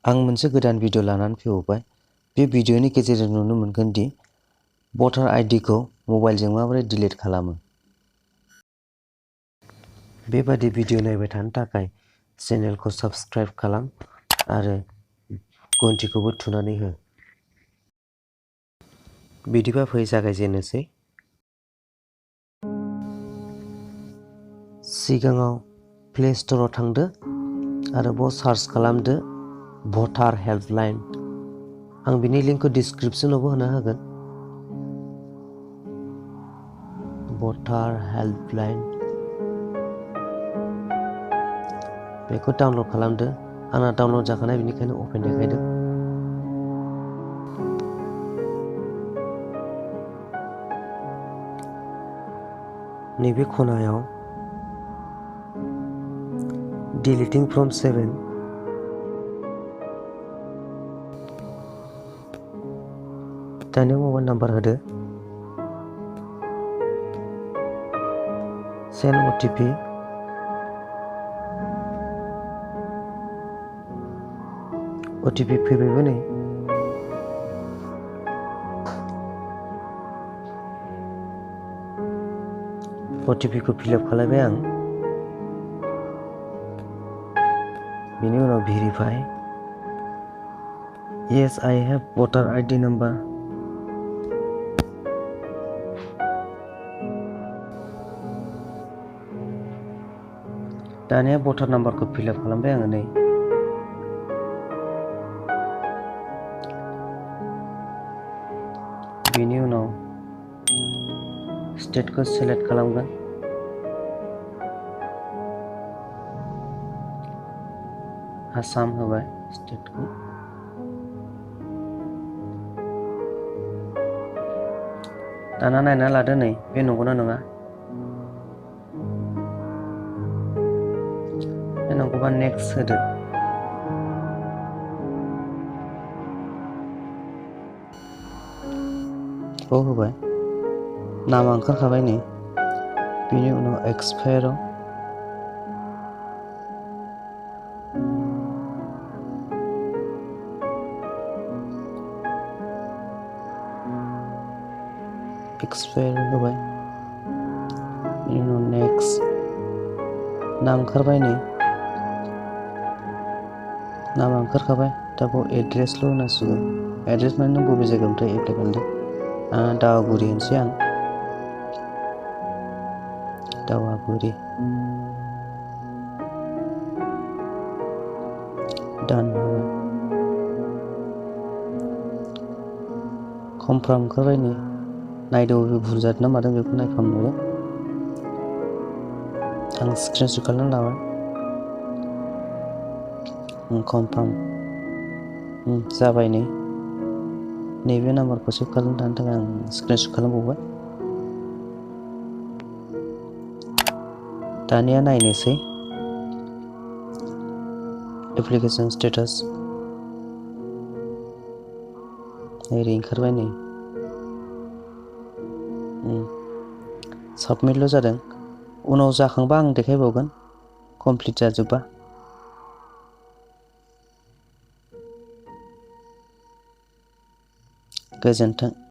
आं मोनसे गोदान भिडिअ लानानै फैबावबाय। बे भिडिअनि गेजेरजों नुनो मोनगोन दि भटार आइडिखौ मबाइलजों माबोरै डिलिट खालामो। बेबादि भिडिअ नायबाय थानो थाखाय चेनेलखौ साबस्क्राइब खालाम आरो घन्टिखौबो थुनानै हो। बिदिबा फै जागायजेननोसै। सिगाङाव प्ले स्ट'राव थांदो आरो बेयाव सार्च खालामदो भटार हेल्पलाइन। आं बिनि लिंकखौ डिसक्रिप्शनावबो होना होगोन। भटार हेल्पलाइन बेखौ डाउनलड खालामदो। आंना डाउनलड जाखानाय बेनिखायनो अपेन देखायदों। नैबे खनायाव डिलिटिं फ्रम 7 दानिया मबाइल नाम्बार होदो। सेन्ड OTP फैबायबो नै। OTP खौ फिलआप खालामबाय आं। बेनि उनाव verify. Yes, I have voter ID number. दानिया भटार नाम्बारखौ फिलआप खालामबाय आङो नै। बेनि उनाव स्टेटखौ सेलेक्ट खालामगोन। आसाम होबाय स्टेटखौ। दाना नायना लादो नै बे नंगौना नङा। बे नंगौबा नेक्स्ट होदो। होबाय। नामा ओंखारखाबाय नै। बेनि उनाव एक्सपायाराव होबाय। बेनि उनाव नेक्स्ट नाम ओंखारबाय नै। नामा ओंखारखाबाय। दा बेयाव एड्रेसल' होनांसिगौ। एड्रेस माने नों बबे जायगानिफ्राय एप्लाइ खालामदों। दावागुरि होनसै आं। दावागुरि। डान होबाय। कमफ्राम ओंखारबाय नै। नायदो बबे भुल जादों ना मादों बेखौ नायफामनांगौ। आं स्क्रिनशट खालामनानै लाबाय। कमफ्राम जाबाय नै। नैबे नाम्बारखौ सेभ खालामनो थाखाय आं स्क्रिनशट खालामबावबाय। दानिया नायनोसै एप्लिकेशन स्टेटास। ओरै ओंखारबाय नै। साबमिटल' जादों। उनाव जाखांबा आं देखायबावगोन कमप्लिट जाजोबबा। गोजोन्थों।